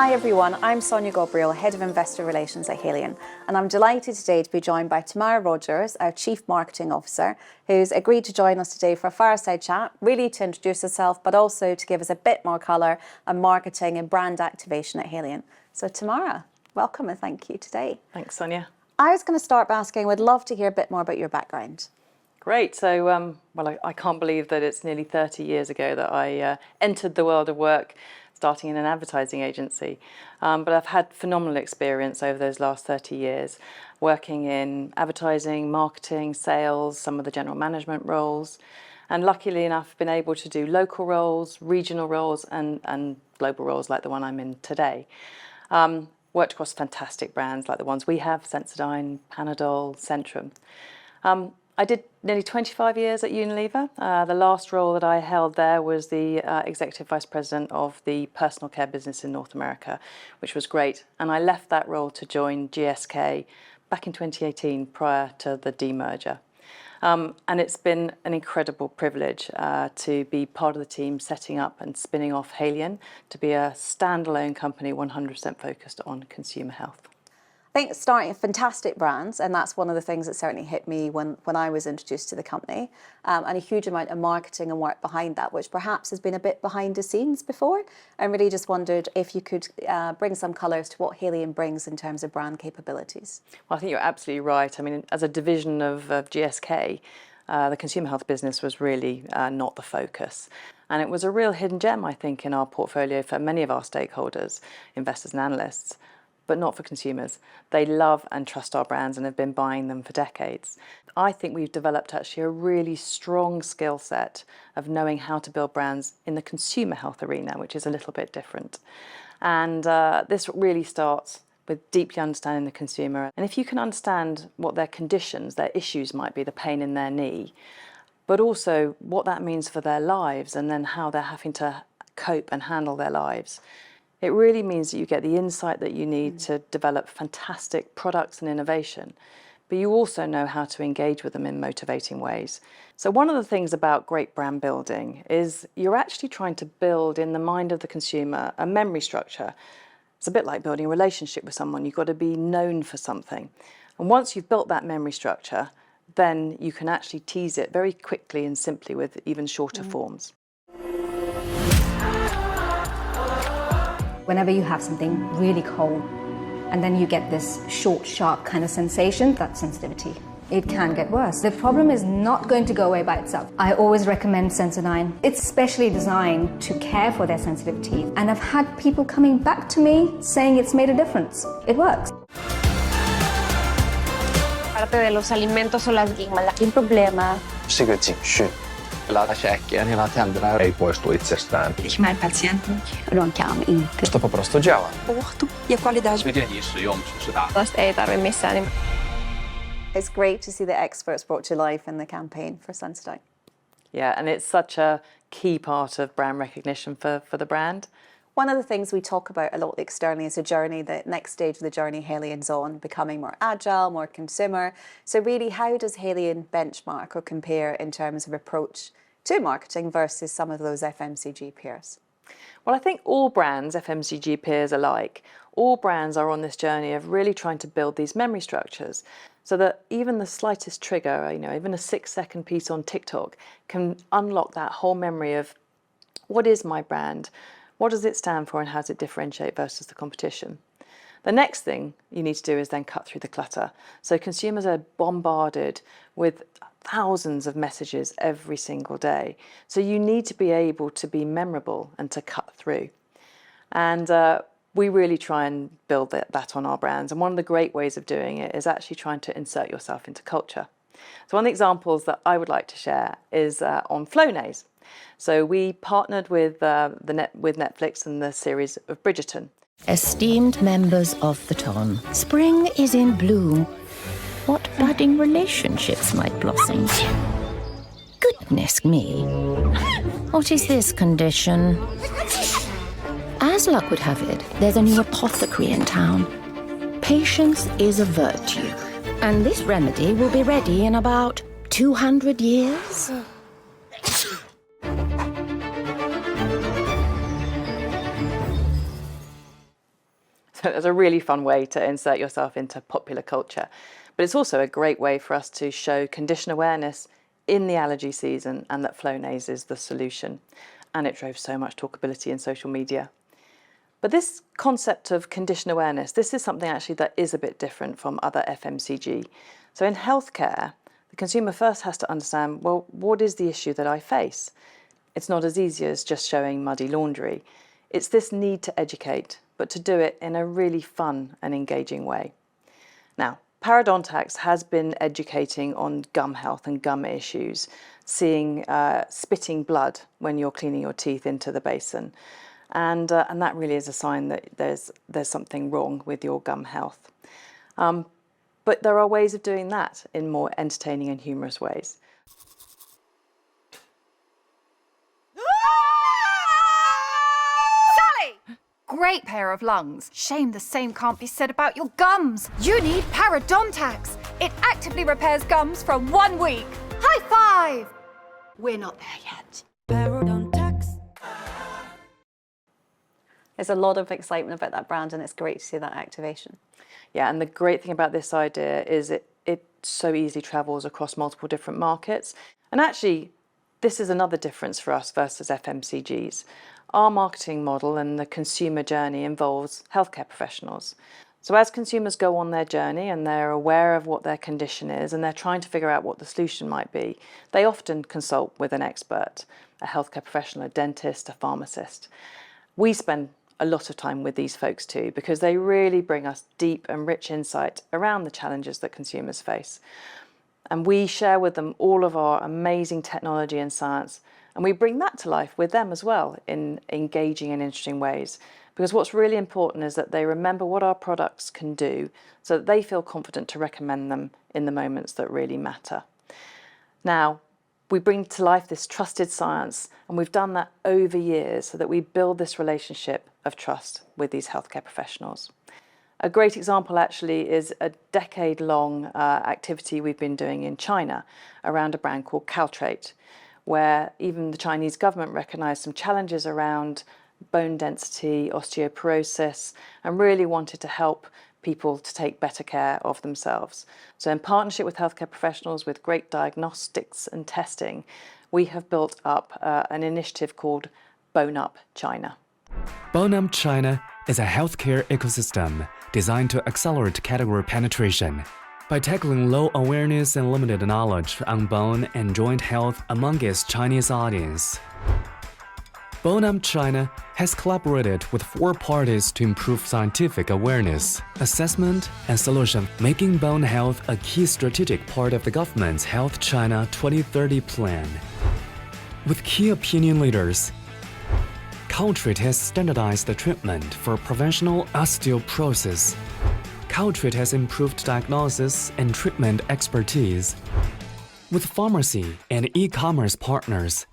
Hi everyone, I'm Sonia Gabriel, Head of Investor Relations at Haleon, and I'm delighted today to be joined by Tamara Rogers, our Chief Marketing Officer, who's agreed to join us today for a fireside chat, really to introduce herself, but also to give us a bit more colour on marketing and brand activation at Haleon. So Tamara, welcome and thank you today. Thanks, Sonia. I was going to start by asking, would love to hear a bit more about your background. Great. So, I can't believe that it's nearly 30 years ago that I entered the world of work, starting in an advertising agency. But I've had phenomenal experience over those last 30 years, working in advertising, marketing, sales, some of the general management roles, and luckily enough, been able to do local roles, regional roles, and global roles like the one I'm in today. Worked across fantastic brands like the ones we have, Sensodyne, Panadol, Centrum. I did nearly 25 years at Unilever. The last role that I held there was the Executive Vice President of the personal care business in North America, which was great. And I left that role to join GSK back in 2018 prior to the demerger. And it's been an incredible privilege to be part of the team setting up and spinning off Haleon to be a standalone company 100% focused on consumer health. I think starting fantastic brands, and that's one of the things that certainly hit me when I was introduced to the company, and a huge amount of marketing and work behind that, which perhaps has been a bit behind the scenes before. And really just wondered if you could bring some colours to what Haleon brings in terms of brand capabilities. Well, I think you're absolutely right. I mean, as a division of GSK, the consumer health business was really not the focus. And it was a real hidden gem, I think, in our portfolio for many of our stakeholders, investors and analysts, but not for consumers. They love and trust our brands and have been buying them for decades. I think we've developed actually a really strong skill set of knowing how to build brands in the consumer health arena, which is a little bit different. And this really starts with deeply understanding the consumer. And if you can understand what their conditions, their issues might be, the pain in their knee, but also what that means for their lives and then how they're having to cope and handle their lives, it really means that you get the insight that you need to develop fantastic products and innovation, but you also know how to engage with them in motivating ways. So one of the things about great brand building is you're actually trying to build in the mind of the consumer a memory structure. It's a bit like building a relationship with someone. You've got to be known for something. And once you've built that memory structure, then you can actually tease it very quickly and simply with even shorter forms. Whenever you have something really cold and then you get this short, sharp kind of sensation, that's sensitivity. It can get worse. The problem is not going to go away by itself. I always recommend Sensodyne. It's specially designed to care for their sensitive teeth. And I've had people coming back to me saying it's made a difference. It works. Parte de los alimentos och malaking problema. Ladda käken, hela tänderna ei poistu itsestään. Patienten kan inte. Что попросту działa. Ja qualidade. Ei tarvi missään. It's great to see the experts brought to life in the campaign for Sensodyne. Yeah, and it's such a key part of brand recognition for the brand. One of the things we talk about a lot externally is the journey, the next stage of the journey Haleon's on, becoming more agile, more consumer. So really, how does Haleon benchmark or compare in terms of approach to marketing versus some of those FMCG peers? Well, I think all brands, FMCG peers alike, all brands are on this journey of really trying to build these memory structures so that even the slightest trigger, even a 6-second piece on TikTok can unlock that whole memory of what is my brand? What does it stand for and how does it differentiate versus the competition? The next thing you need to do is then cut through the clutter. So consumers are bombarded with thousands of messages every single day. So you need to be able to be memorable and to cut through. And we really try and build that on our brands. And one of the great ways of doing it is actually trying to insert yourself into culture. So one of the examples that I would like to share is on Flonase. So we partnered with Netflix and the series of Bridgerton. Esteemed members of the Ton, spring is in bloom. What budding relationships might blossom? Goodness me. What is this condition? As luck would have it, there's a new apothecary in town. Patience is a virtue, and this remedy will be ready in about 200 years. It's a really fun way to insert yourself into popular culture. But it's also a great way for us to show condition awareness in the allergy season and that Flonase is the solution. And it drove so much talkability in social media. But this concept of condition awareness, this is something actually that is a bit different from other FMCG. So in healthcare, the consumer first has to understand, well, what is the issue that I face? It's not as easy as just showing muddy laundry. It's this need to educate, but to do it in a really fun and engaging way. Now, Parodontax has been educating on gum health and gum issues, seeing spitting blood when you're cleaning your teeth into the basin. And that really is a sign that there's something wrong with your gum health. But there are ways of doing that in more entertaining and humorous ways. Sally! Great pair of lungs. Shame the same can't be said about your gums. You need Parodontax. It actively repairs gums from 1 week. High five! We're not there yet. Parodontax. There's a lot of excitement about that brand, and it's great to see that activation. Yeah, and the great thing about this idea is it so easily travels across multiple different markets. And actually, this is another difference for us versus FMCGs. Our marketing model and the consumer journey involves healthcare professionals. So as consumers go on their journey and they're aware of what their condition is and they're trying to figure out what the solution might be, they often consult with an expert, a healthcare professional, a dentist, a pharmacist. We spend a lot of time with these folks too, because they really bring us deep and rich insight around the challenges that consumers face. And we share with them all of our amazing technology and science, and we bring that to life with them as well in engaging and interesting ways. Because what's really important is that they remember what our products can do so that they feel confident to recommend them in the moments that really matter. Now, we bring to life this trusted science, and we've done that over years so that we build this relationship of trust with these healthcare professionals. A great example actually is a decade-long activity we've been doing in China around a brand called Caltrate, where even the Chinese government recognised some challenges around bone density, osteoporosis, and really wanted to help people to take better care of themselves. So in partnership with healthcare professionals with great diagnostics and testing, we have built up an initiative called Bone Up China. Bone Up China is a healthcare ecosystem designed to accelerate category penetration by tackling low awareness and limited knowledge on bone and joint health among its Chinese audience. Bone Up China has collaborated with 4 parties to improve scientific awareness, assessment, and solution, making bone health a key strategic part of the government's Health China 2030 plan. With key opinion leaders, Caltrate has standardized the treatment for preventional osteoporosis. Caltrate has improved diagnosis and treatment expertise. With pharmacy and e-commerce partners,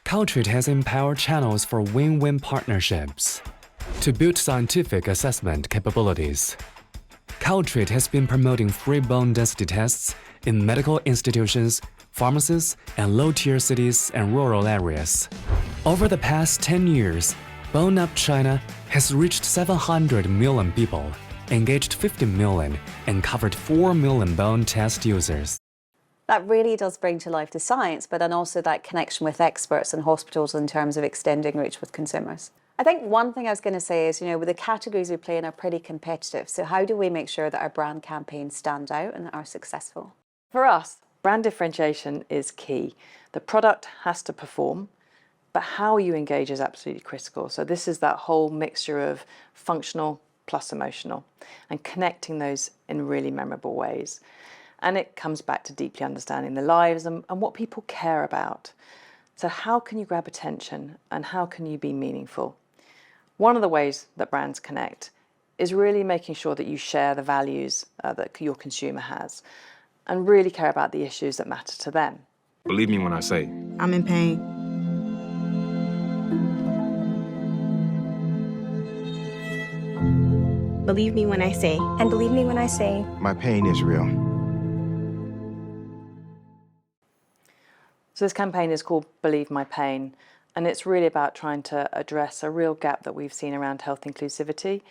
Caltrate has empowered channels for win-win partnerships to build scientific assessment capabilities. Caltrate has been promoting free bone density tests in medical institutions, pharmacies, and low-tier cities and rural areas. Over the past 10 years, Bone Up China has reached 700 million people, engaged 50 million, and covered 4 million bone test users. That really does bring to life the science, but then also that connection with experts and hospitals in terms of extending reach with consumers. I think one thing I was going to say is, with the categories we play in are pretty competitive. So how do we make sure that our brand campaigns stand out and are successful? For us, brand differentiation is key. The product has to perform, but how you engage is absolutely critical. So this is that whole mixture of functional plus emotional and connecting those in really memorable ways. And it comes back to deeply understanding the lives and what people care about. So how can you grab attention and how can you be meaningful? One of the ways that brands connect is really making sure that you share the values that your consumer has and really care about the issues that matter to them. Believe me when I say, I'm in pain. Believe me when I say. And believe me when I say, my pain is real. So this campaign is called Believe My Pain, and it's really about trying to address a real gap that we've seen around health inclusivity.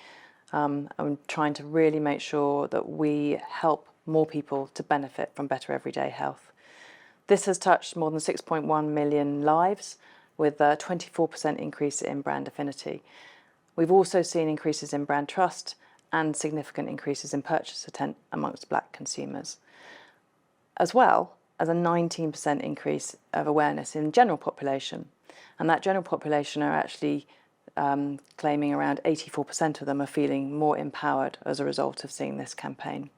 and trying to really make sure that we help more people to benefit from better everyday health. This has touched more than 6.1 million lives, with a 24% increase in brand affinity. We've also seen increases in brand trust and significant increases in purchase intent amongst Black consumers, as well as a 19% increase of awareness in the general population. And that general population are actually claiming around 84% of them are feeling more empowered as a result of seeing this campaign.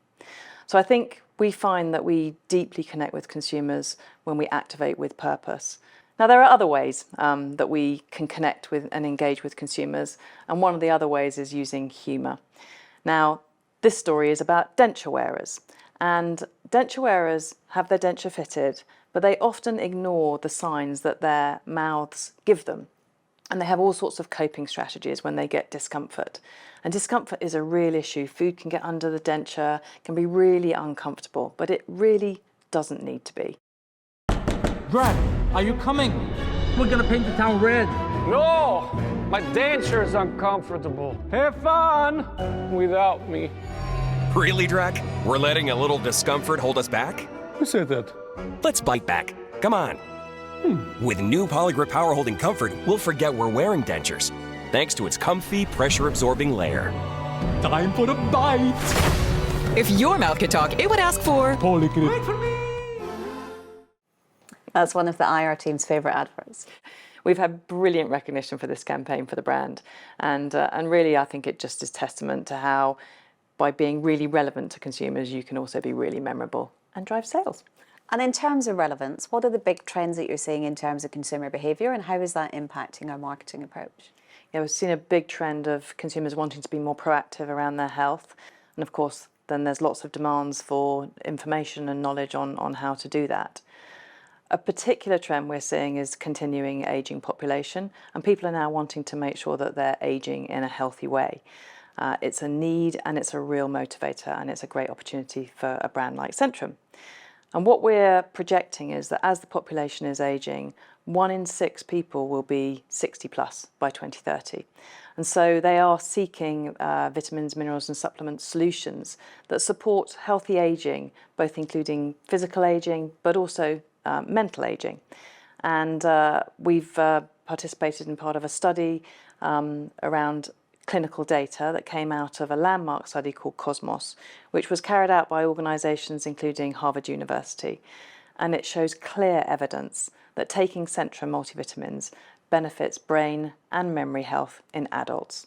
So I think we find that we deeply connect with consumers when we activate with purpose. Now, there are other ways that we can connect with and engage with consumers, and one of the other ways is using humour. Now, this story is about denture wearers, and denture wearers have their denture fitted, but they often ignore the signs that their mouths give them. And they have all sorts of coping strategies when they get discomfort. And discomfort is a real issue. Food can get under the denture, can be really uncomfortable, but it really doesn't need to be. Brad, are you coming? We're gonna paint the town red. No! My denture is uncomfortable. Have fun without me. Really, Drac? We're letting a little discomfort hold us back? Who said that? Let's bite back. Come on. With new Polygrip Power Holding Comfort, we'll forget we're wearing dentures, thanks to its comfy, pressure-absorbing layer. Time for the bite! If your mouth could talk, it would ask for... Polygrip. Wait for me! That's one of the IR team's favourite adverts. We've had brilliant recognition for this campaign for the brand, and really I think it just is testament to how, by being really relevant to consumers, you can also be really memorable and drive sales. And in terms of relevance, what are the big trends that you're seeing in terms of consumer behaviour, and how is that impacting our marketing approach? Yeah, we've seen a big trend of consumers wanting to be more proactive around their health, and of course then there's lots of demands for information and knowledge on how to do that. A particular trend we're seeing is continuing ageing population, and people are now wanting to make sure that they're ageing in a healthy way. It's a need and it's a real motivator, and it's a great opportunity for a brand like Centrum. And what we're projecting is that as the population is ageing, 1 in 6 people will be 60 plus by 2030. And so they are seeking vitamins, minerals and supplement solutions that support healthy ageing, both including physical ageing, but also mental ageing. And we've participated in part of a study around clinical data that came out of a landmark study called Cosmos, which was carried out by organisations including Harvard University. And it shows clear evidence that taking Centrum multivitamins benefits brain and memory health in adults.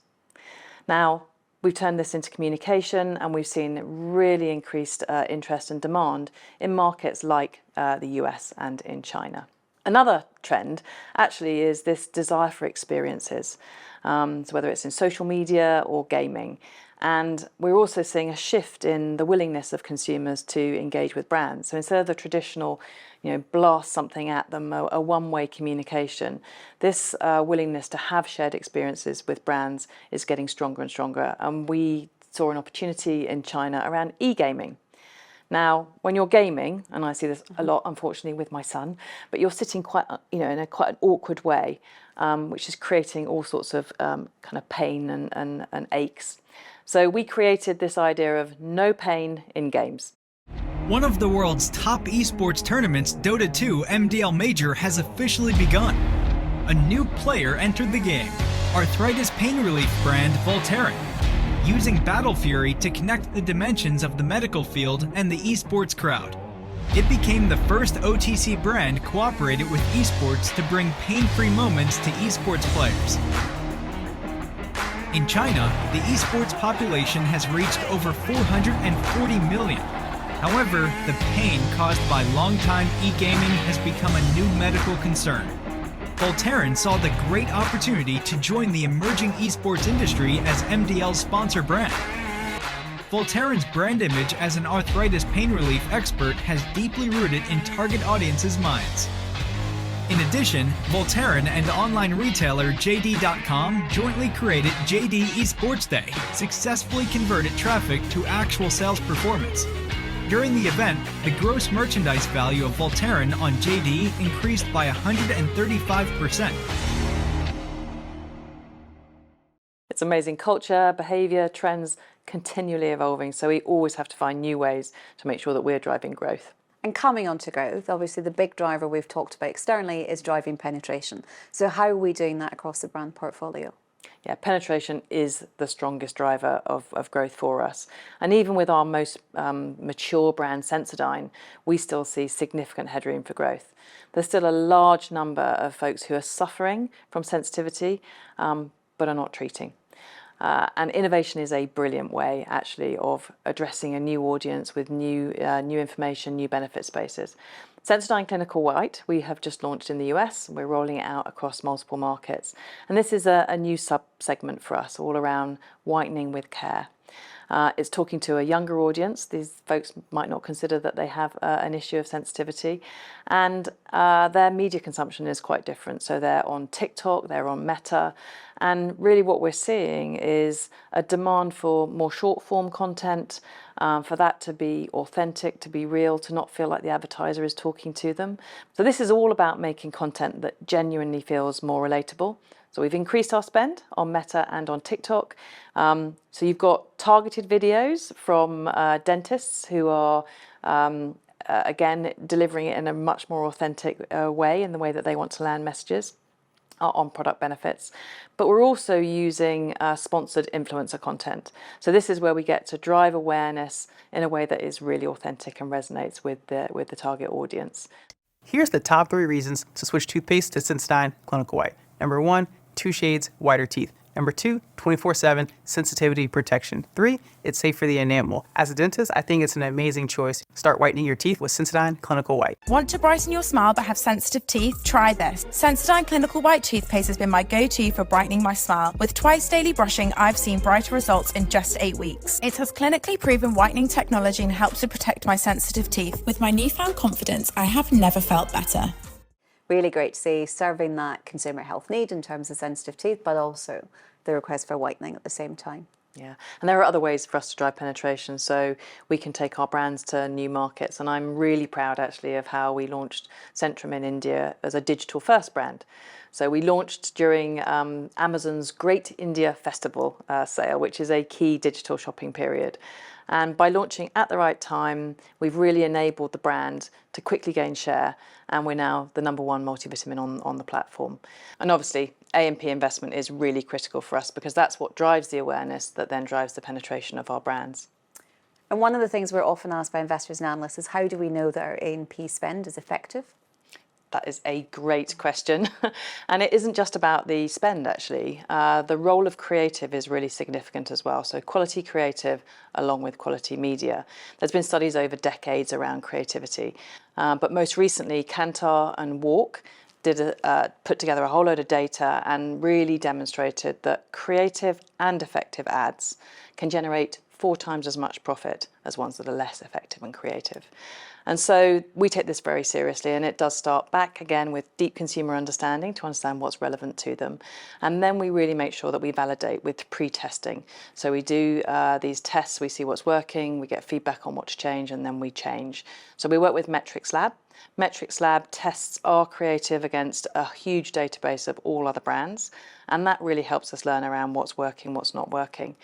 Now, we've turned this into communication, and we've seen really increased interest and demand in markets like the US and in China. Another trend actually is this desire for experiences, so whether it's in social media or gaming. And we're also seeing a shift in the willingness of consumers to engage with brands. So instead of the traditional, blast something at them, a one-way communication, this willingness to have shared experiences with brands is getting stronger and stronger. And we saw an opportunity in China around e-gaming. Now, when you're gaming, and I see this a lot, unfortunately, with my son, but you're sitting quite, in a quite an awkward way, which is creating all sorts of kind of pain and aches. So we created this idea of no pain in games. One of the world's top esports tournaments, Dota 2 MDL Major, has officially begun. A new player entered the game, arthritis pain relief brand Voltaren, using Battle Fury to connect the dimensions of the medical field and the esports crowd. It became the first OTC brand cooperated with esports to bring pain-free moments to esports players. In China, the esports population has reached over 440 million. However, the pain caused by long-time e-gaming has become a new medical concern. Voltaren saw the great opportunity to join the emerging esports industry as MDL's sponsor brand. Voltaren's brand image as an arthritis pain relief expert has deeply rooted in target audiences' minds. In addition, Voltaren and online retailer JD.com jointly created JD Esports Day, successfully converted traffic to actual sales performance. During the event, the gross merchandise value of Voltaren on JD increased by 135%. It's amazing. Culture, behaviour, trends continually evolving. So we always have to find new ways to make sure that we're driving growth. And coming on to growth, obviously the big driver we've talked about externally is driving penetration. So how are we doing that across the brand portfolio? Yeah, penetration is the strongest driver of growth for us. And even with our most mature brand, Sensodyne, we still see significant headroom for growth. There's still a large number of folks who are suffering from sensitivity, but are not treating. And innovation is a brilliant way, actually, of addressing a new audience with new information, new benefit spaces. Sensodyne Clinical White, we have just launched in the US. We're rolling it out across multiple markets. And this is a new sub-segment for us, all around whitening with care. It's talking to a younger audience. These folks might not consider that they have an issue of sensitivity, and their media consumption is quite different. So they're on TikTok, they're on Meta, and really what we're seeing is a demand for more short form content, for that to be authentic, to be real, to not feel like the advertiser is talking to them. So this is all about making content that genuinely feels more relatable. So we've increased our spend on Meta and on TikTok. So you've got targeted videos from dentists who are, again, delivering it in a much more authentic way in the way that they want to land messages on product benefits. But we're also using sponsored influencer content. So this is where we get to drive awareness in a way that is really authentic and resonates with the target audience. Here's the top 3 reasons to switch toothpaste to Sensodyne Clinical White. Number 1, 2 shades whiter teeth. Number 2, 24/7 sensitivity protection. 3, it's safe for the enamel. As a dentist, I think it's an amazing choice. Start whitening your teeth with Sensodyne Clinical White. Want to brighten your smile but have sensitive teeth? Try this. Sensodyne Clinical White toothpaste has been my go-to for brightening my smile. With twice daily brushing, I've seen brighter results in just 8 weeks. It has clinically proven whitening technology and helps to protect my sensitive teeth. With my newfound confidence, I have never felt better. Really great to see serving that consumer health need in terms of sensitive teeth, but also the request for whitening at the same time. Yeah, and there are other ways for us to drive penetration, so we can take our brands to new markets. And I'm really proud, actually, of how we launched Centrum in India as a digital-first brand. So we launched during Amazon's Great India Festival sale, which is a key digital shopping period. And by launching at the right time, we've really enabled the brand to quickly gain share, and we're now the #1 multivitamin on the platform. And obviously, A&P investment is really critical for us because that's what drives the awareness that then drives the penetration of our brands. And one of the things we're often asked by investors and analysts is how do we know that our A&P spend is effective? That is a great question. And it isn't just about the spend, actually. The role of creative is really significant as well. So quality creative along with quality media. There's been studies over decades around creativity. But most recently, Kantar and Walk put together a whole load of data and really demonstrated that creative and effective ads can generate 4 times as much profit as ones that are less effective and creative. And so we take this very seriously, and it does start back again with deep consumer understanding to understand what's relevant to them. And then we really make sure that we validate with pre-testing. So we do these tests, we see what's working, we get feedback on what to change, and then we change. So we work with Metrics Lab. Metrics Lab tests our creative against a huge database of all other brands, and that really helps us learn around what's working, what's not working.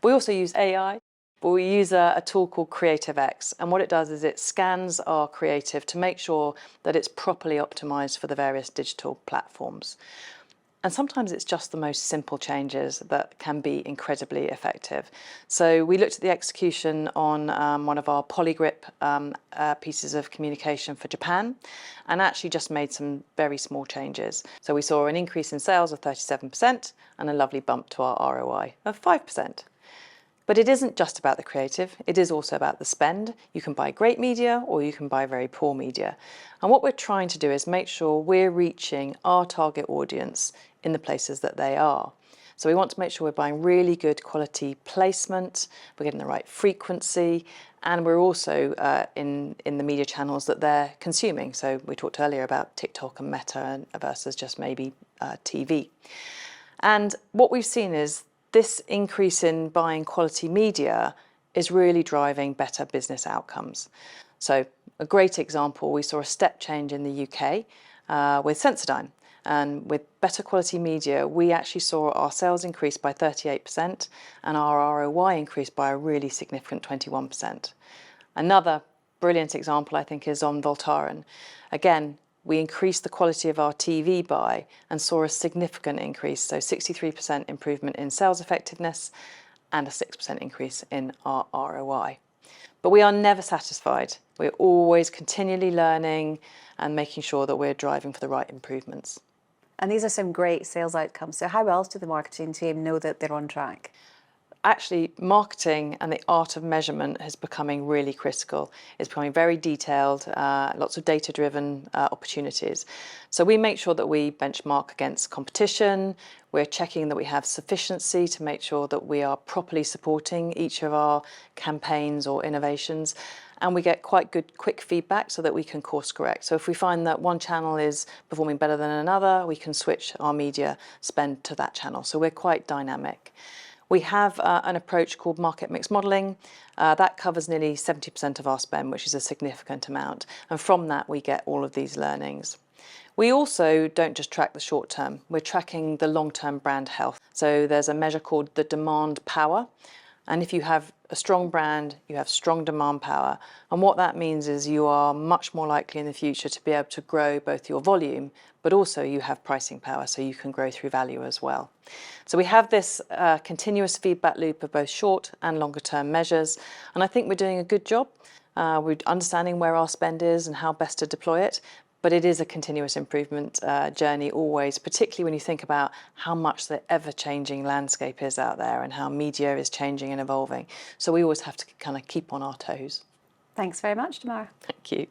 We also use AI. But we use a tool called CreativeX, and what it does is it scans our creative to make sure that it's properly optimized for the various digital platforms. And sometimes it's just the most simple changes that can be incredibly effective. So we looked at the execution on one of our Polygrip pieces of communication for Japan, and actually just made some very small changes. So we saw an increase in sales of 37% and a lovely bump to our ROI of 5%. But it isn't just about the creative, it is also about the spend. You can buy great media or you can buy very poor media. And what we're trying to do is make sure we're reaching our target audience in the places that they are. So we want to make sure we're buying really good quality placement, we're getting the right frequency, and we're also in the media channels that they're consuming. So we talked earlier about TikTok and Meta versus just maybe TV. And what we've seen is this increase in buying quality media is really driving better business outcomes. So a great example, we saw a step change in the UK with Sensodyne. And with better quality media, we actually saw our sales increase by 38% and our ROI increase by a really significant 21%. Another brilliant example, I think, is on Voltaren. Again, we increased the quality of our TV buy and saw a significant increase, so 63% improvement in sales effectiveness and a 6% increase in our ROI. But we are never satisfied. We're always continually learning and making sure that we're driving for the right improvements. And these are some great sales outcomes. So how else do the marketing team know that they're on track? Actually, marketing and the art of measurement is becoming really critical. It's becoming very detailed, lots of data-driven opportunities. So we make sure that we benchmark against competition. We're checking that we have sufficiency to make sure that we are properly supporting each of our campaigns or innovations. And we get quite good quick feedback so that we can course correct. So if we find that one channel is performing better than another, we can switch our media spend to that channel. So we're quite dynamic. We have an approach called market mix modelling. That covers nearly 70% of our spend, which is a significant amount. And from that, we get all of these learnings. We also don't just track the short term. We're tracking the long-term brand health. So there's a measure called the demand power. And if you have a strong brand, you have strong demand power. And what that means is you are much more likely in the future to be able to grow both your volume, but also you have pricing power, so you can grow through value as well. So we have this continuous feedback loop of both short and longer term measures. And I think we're doing a good job. We're understanding where our spend is and how best to deploy it. But it is a continuous improvement journey always, particularly when you think about how much the ever-changing landscape is out there and how media is changing and evolving. So we always have to kind of keep on our toes. Thanks very much, Tamara. Thank you.